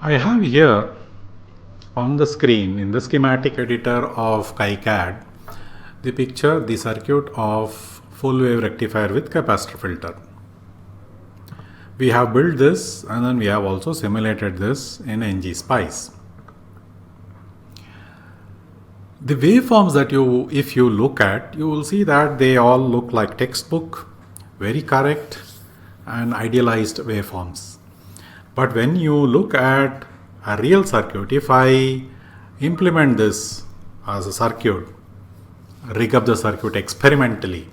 I have here on the screen in the schematic editor of KiCad the circuit of full wave rectifier with capacitor filter. We have built this and then we have also simulated this in ngSpice. The waveforms that if you look at, you will see that they all look like textbook, very correct and idealized waveforms. But when you look at a real circuit, if I implement this as a circuit, rig up the circuit experimentally,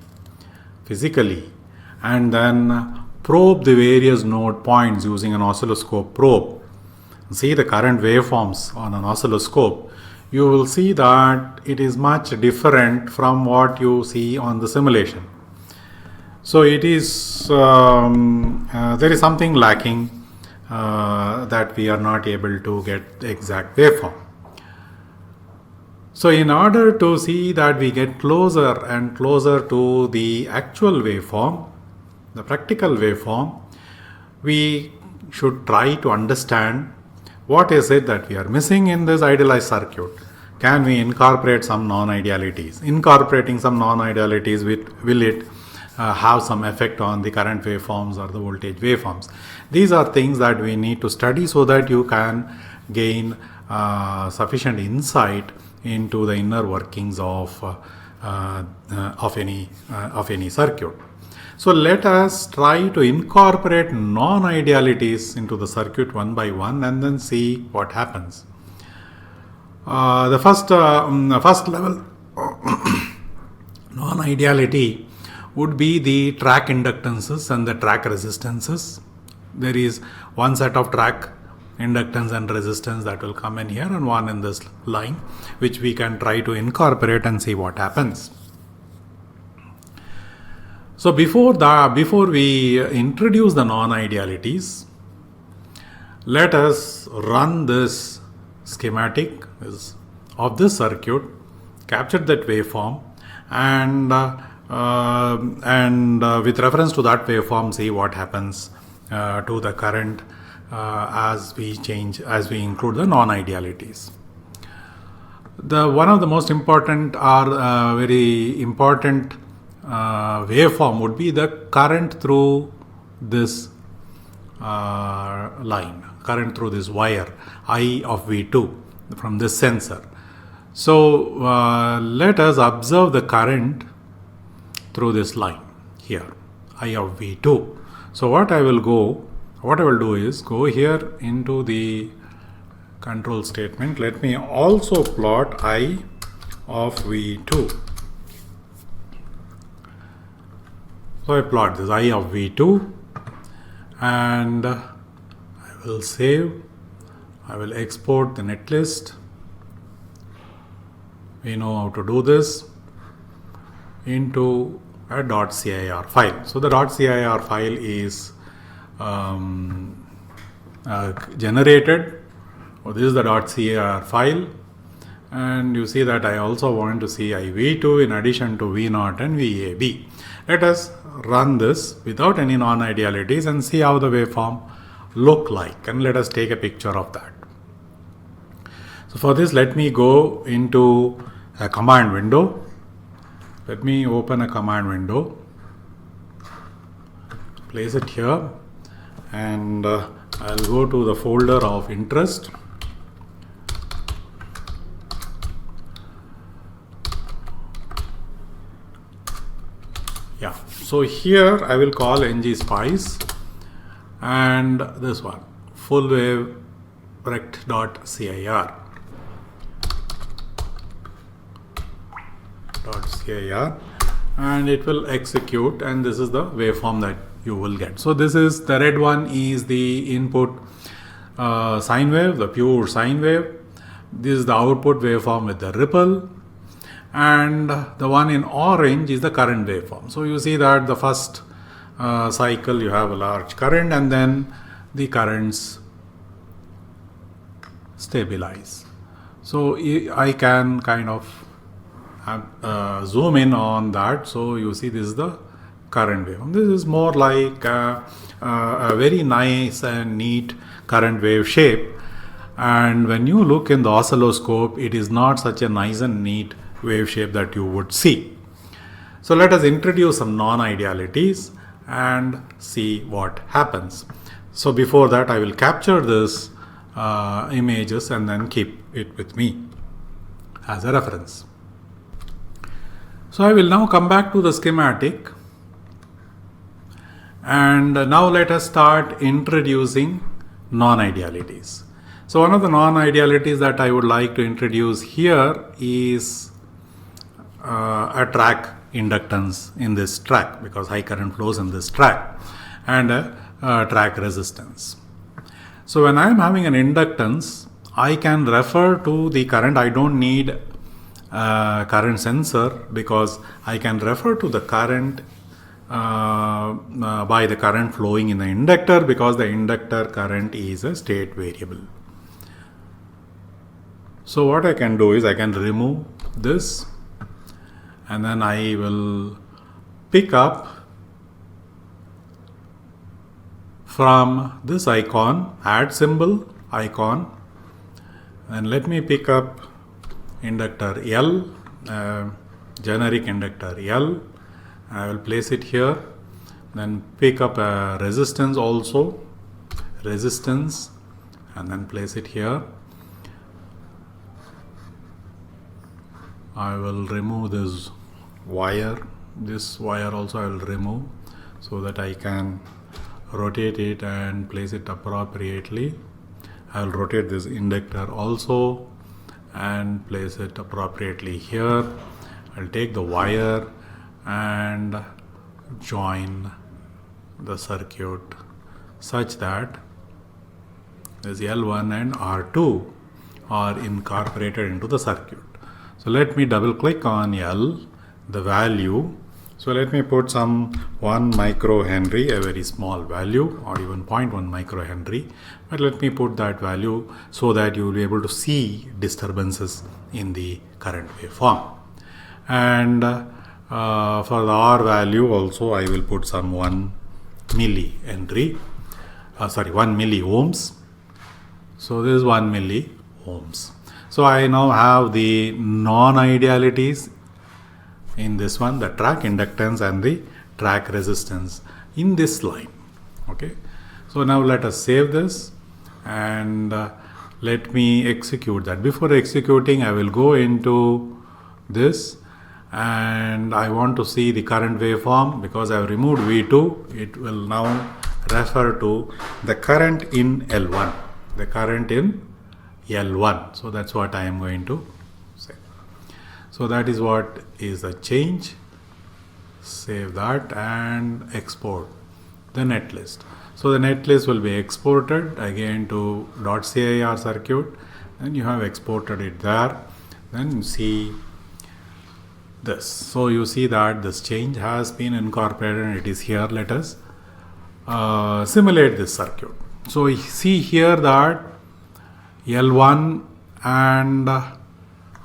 physically, and then probe the various node points using an oscilloscope probe, see the current waveforms on an oscilloscope, you will see that it is much different from what you see on the simulation. So it is there is something lacking that we are not able to get the exact waveform. So in order to see that we get closer and closer to the actual waveform, the practical waveform, we should try to understand what is it that we are missing in this idealized circuit. Can we incorporate some non-idealities? Incorporating some non-idealities, will it have some effect on the current waveforms or the voltage waveforms? These are things that we need to study so that you can gain sufficient insight into the inner workings of any circuit. So let us try to incorporate non-idealities into the circuit one by one and then see what happens. The first level non-ideality would be the track inductances and the track resistances. There is one set of track inductance and resistance that will come in here and one in this line, which we can try to incorporate and see what happens. So before we introduce the non-idealities, let us run this schematic of this circuit, capture that waveform, and with reference to that waveform, see what happens to the current as we include the non-idealities. One of the most important or very important waveform would be the current through this line, current through this wire I of V2 from this sensor. So let us observe the current through this line here, I of V2. So what I will do is go here into the control statement. Let me also plot I of V2. So I plot this I of V2 and I will save. I will export the netlist. We know how to do this into a .cir file. So the .cir file is generated. This is the .cir file, and you see that I also want to see IV2 in addition to V0 and VAB. Let us run this without any non-idealities and see how the waveform look like, and let us take a picture of that. So for this, let me go into a command window. Let me open a command window, place it here, and I'll go to the folder of interest. Yeah, so here I will call ngSpice and this one, full wave rect.cir. And it will execute, and this is the waveform that you will get. So this is the red one is the input sine wave, the pure sine wave. This is the output waveform with the ripple, and the one in orange is the current waveform. So you see that the first cycle you have a large current and then the currents stabilize. So I can kind of zoom in on that. So you see this is the current waveform. This is more like a very nice and neat current wave shape. And when you look in the oscilloscope, it is not such a nice and neat wave shape that you would see. So let us introduce some non-idealities and see what happens. So before that, I will capture this images and then keep it with me as a reference. So I will now come back to the schematic, and now let us start introducing non-idealities. So one of the non-idealities that I would like to introduce here is a track inductance in this track, because high current flows in this track, and a track resistance. So when I am having an inductance, I can refer to the current. I don't need current sensor, because I can refer to the current by the current flowing in the inductor, because the inductor current is a state variable. So what I can do is I can remove this, and then I will pick up from this icon, add symbol icon, and let me pick up inductor L, generic inductor L. I will place it here, then pick up a resistance also, resistance, and then place it here. I will remove this wire also I will remove, so that I can rotate it and place it appropriately. I will rotate this inductor also and place it appropriately here. I'll take the wire and join the circuit such that this L1 and R2 are incorporated into the circuit. So let me double click on L, the value. So let me put some 1 microhenry, a very small value, or even 0.1 microhenry. But let me put that value so that you will be able to see disturbances in the current waveform. And for the R value also, I will put some 1 milliohms. So this is 1 milliohms. So I now have the non-idealities in this one, the track inductance and the track resistance in this line. Okay. So now let us save this, and let me execute that. Before executing, I will go into this, and I want to see the current waveform. Because I have removed V2, it will now refer to the current in L1, the current in L1. So that's what I am going to say. So that is what is the change. Save that and export the netlist. So the netlist will be exported again to .cir circuit, and you have exported it there. Then you see this. So you see that this change has been incorporated and it is here. Let us simulate this circuit. So you see here that L1 and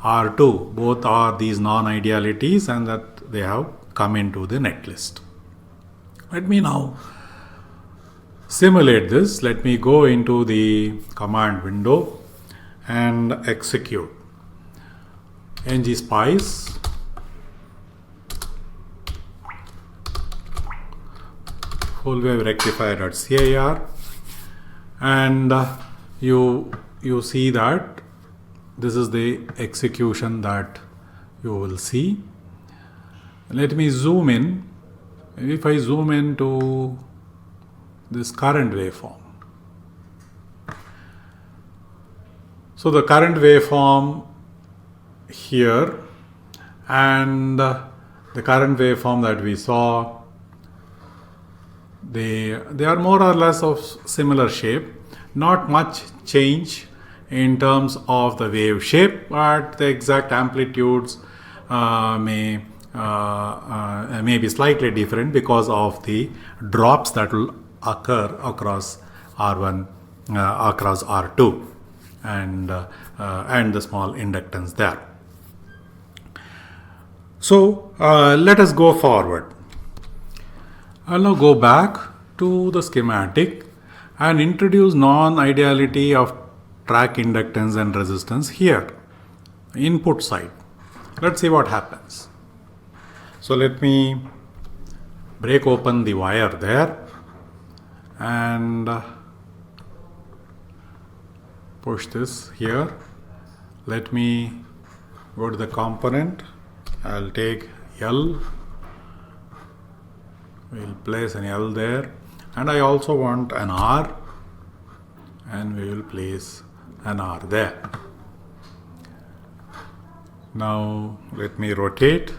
R2 both are these non-idealities, and that they have come into the netlist. Let me now simulate this. Let me go into the command window and execute ngspice full wave rectifier.cir, and you see that this is the execution that you will see. Let me zoom in. If I zoom into this current waveform, so the current waveform here and the current waveform that we saw, they are more or less of similar shape. Not much change in terms of the wave shape, but the exact amplitudes may be slightly different because of the drops that will occur across R1, across R2, and the small inductance there. So let us go forward. I'll now go back to the schematic and introduce non-ideality of track inductance and resistance here, input side. Let's see what happens. So let me break open the wire there and push this here. Let me go to the component. I'll take L. We'll place an L there, and I also want an R, and we will place an R there. Now let me rotate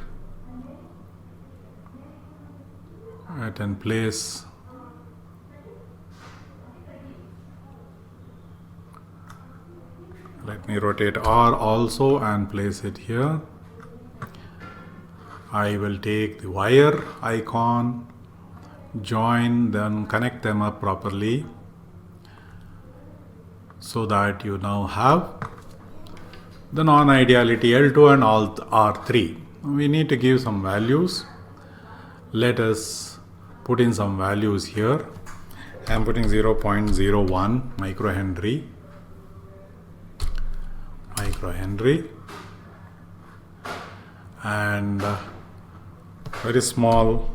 it and place let me rotate R also and place it here. I will take the wire icon, join them, connect them up properly so that you now have the non-ideality L2 and alt R3. We need to give some values. Let us put in some values here. I am putting 0.01 microhenry, and very small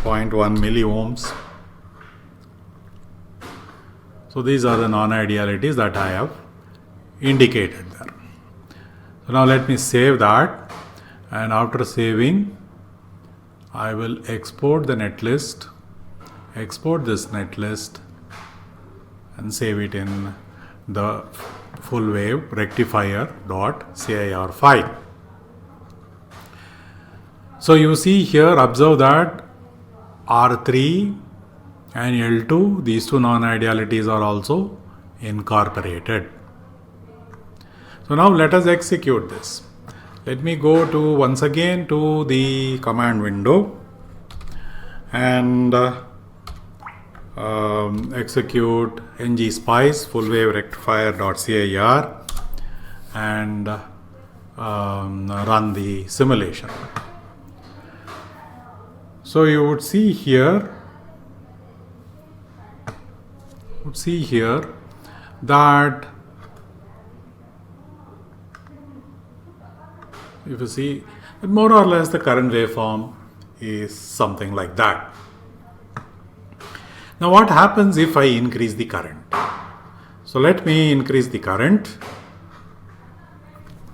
0.1 milliohms. So these are the non-idealities that I have indicated there. So now let me save that, and after saving I will export the netlist, export this netlist and save it in the full wave rectifier.cir file. So you see here, observe that R3 and L2, these two non-idealities are also incorporated. So now let us execute this. Let me go to once again to the command window and execute ngspice full wave rectifier.cir and run the simulation. So you would see here that if you see, more or less the current waveform is something like that. Now what happens if I increase the current? So let me increase the current.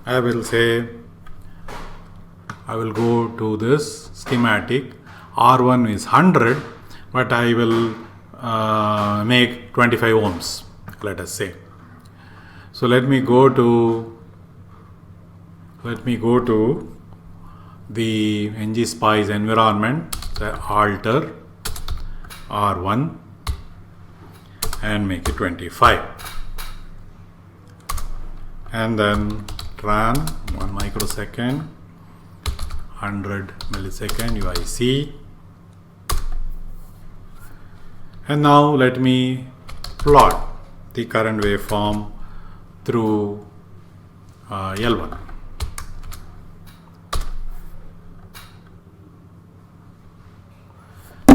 I will go to this schematic. R1 is 100, but I will make 25 ohms, let us say. So let me go to the ngspice environment, the alter R1 and make it 25, and then tran 1 microsecond, 100 millisecond UIC, and now let me plot the current waveform through L1.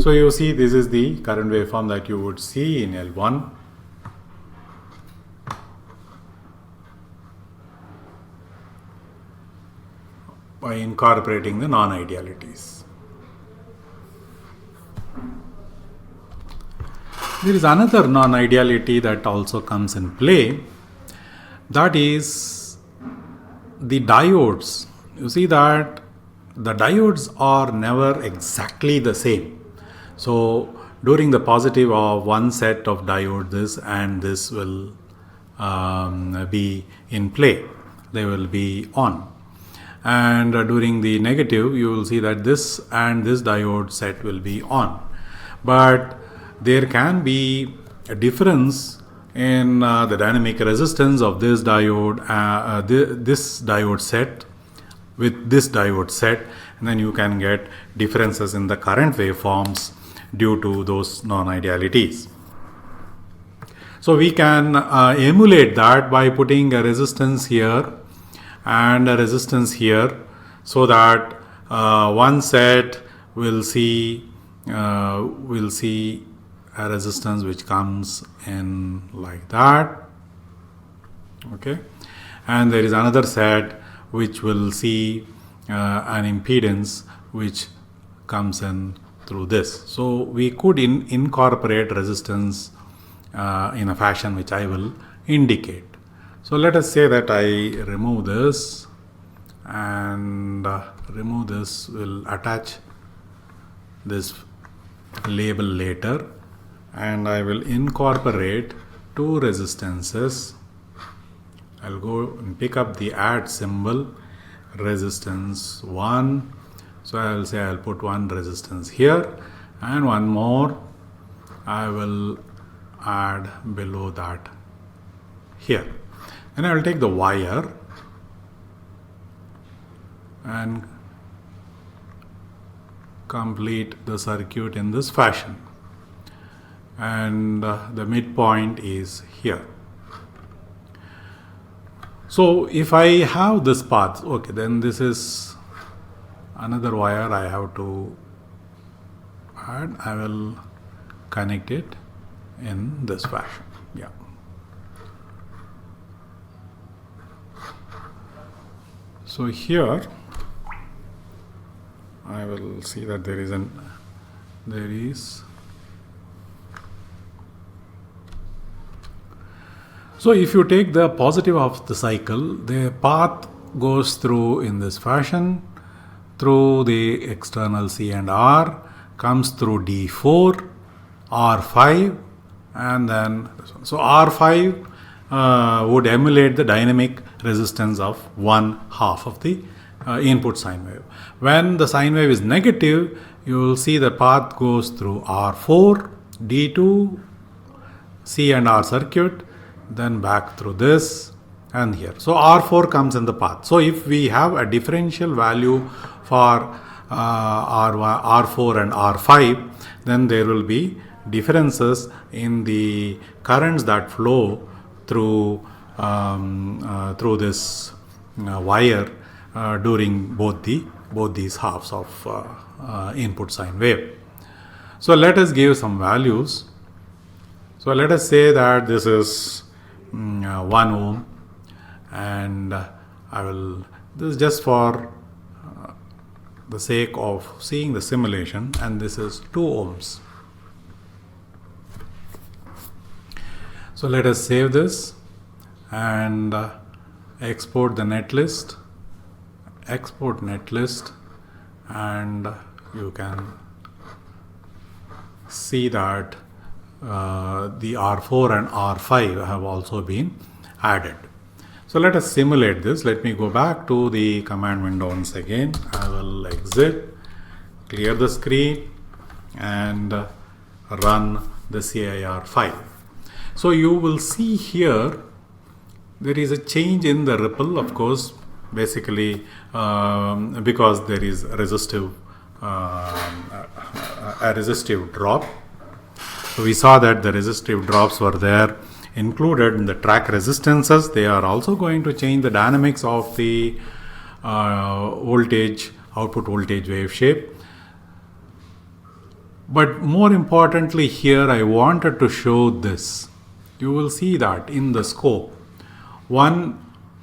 So you see, this is the current waveform that you would see in L1. By incorporating the non-idealities. There is another non-ideality that also comes in play, that is the diodes. You see that the diodes are never exactly the same. So during the positive of one set of diode, this and this will be in play, they will be on. And during the negative, you will see that this and this diode set will be on. But there can be a difference in the dynamic resistance of this diode, this diode set with this diode set, and then you can get differences in the current waveforms due to those non-idealities. So we can emulate that by putting a resistance here and a resistance here, so that one set will see a resistance which comes in like that, Okay, and there is another set which will see an impedance which comes in through this. So we could incorporate resistance in a fashion which I will indicate. So let us say that I remove this, and remove this, will attach this label later, and I will incorporate two resistances. I'll go and pick up the add symbol, resistance 1. So I will say I'll put one resistance here, and one more I will add below that here. And I will take the wire and complete the circuit in this fashion. And the midpoint is here. So if I have this path, okay, then this is another wire I have to add. I will connect it in this fashion. Yeah. So here I will see that there is so if you take the positive of the cycle, the path goes through in this fashion, through the external C and R, comes through D4, R5, and then this one. So R5 would emulate the dynamic resistance of 1/2 of the input sine wave. When the sine wave is negative, you will see the path goes through R4, D2, C and R circuit, then back through this and here. So R4 comes in the path. So if we have a differential value for R4 and R5, then there will be differences in the currents that flow through this wire during both these halves of input sine wave. So let us give some values. So let us say that this is 1 ohm, and this is just for the sake of seeing the simulation, and this is 2 ohms. So let us save this and export the netlist. Export netlist, and you can see that the R4 and R5 have also been added. So let us simulate this. Let me go back to the command window once again. I will exit, clear the screen, and run the CIR file. So you will see here there is a change in the ripple, of course, basically because there is a resistive drop. So we saw that the resistive drops were there included in the track resistances. They are also going to change the dynamics of the output voltage wave shape. But more importantly here, I wanted to show this. You will see that in the scope, one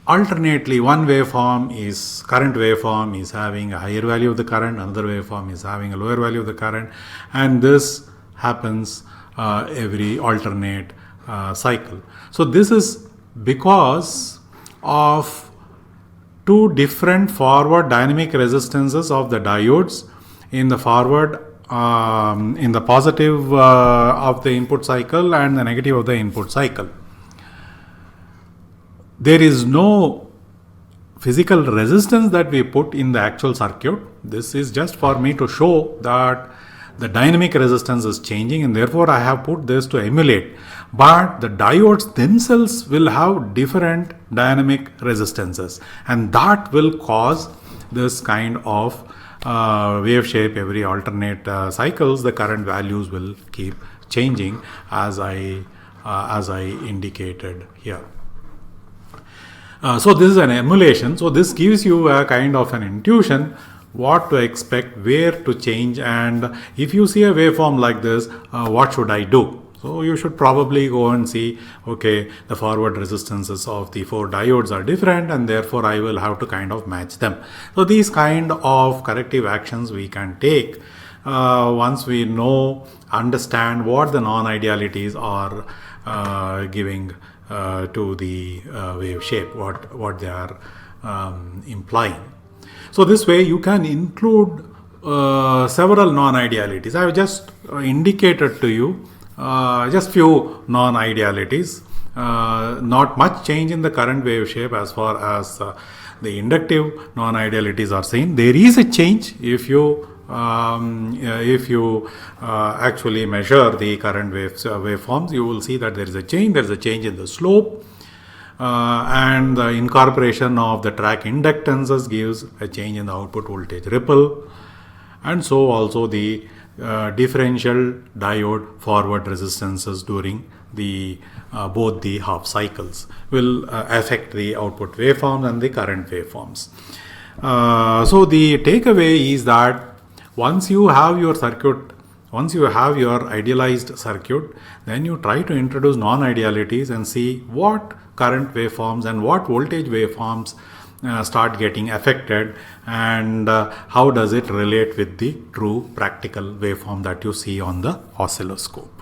waveform is current waveform is having a higher value of the current, another waveform is having a lower value of the current, and this happens every alternate cycle. So this is because of two different forward dynamic resistances of the diodes in the forward in the positive of the input cycle and the negative of the input cycle. There is no physical resistance that we put in the actual circuit. This is just for me to show that the dynamic resistance is changing, and therefore I have put this to emulate. But the diodes themselves will have different dynamic resistances, and that will cause this kind of wave shape every alternate cycles. The current values will keep changing as I indicated here. So this is an emulation. So this gives you a kind of an intuition what to expect, where to change, and if you see a waveform like this, what should I do? So you should probably go and see, okay, the forward resistances of the 4 diodes are different, and therefore I will have to kind of match them. So these kind of corrective actions we can take once we understand what the non-idealities are giving to the wave shape, what they are implying. So this way you can include several non-idealities. I have just indicated to you just few non-idealities. Not much change in the current wave shape as far as the inductive non-idealities are seen. There is a change if you actually measure the current waveforms. You will see that there is a change. There is a change in the slope. And the incorporation of the track inductances gives a change in the output voltage ripple, and so also the differential diode forward resistances during the both the half cycles will affect the output waveforms and the current waveforms. So the takeaway is that once you have your idealized circuit, then you try to introduce non-idealities and see what current waveforms and what voltage waveforms start getting affected, and how does it relate with the true practical waveform that you see on the oscilloscope.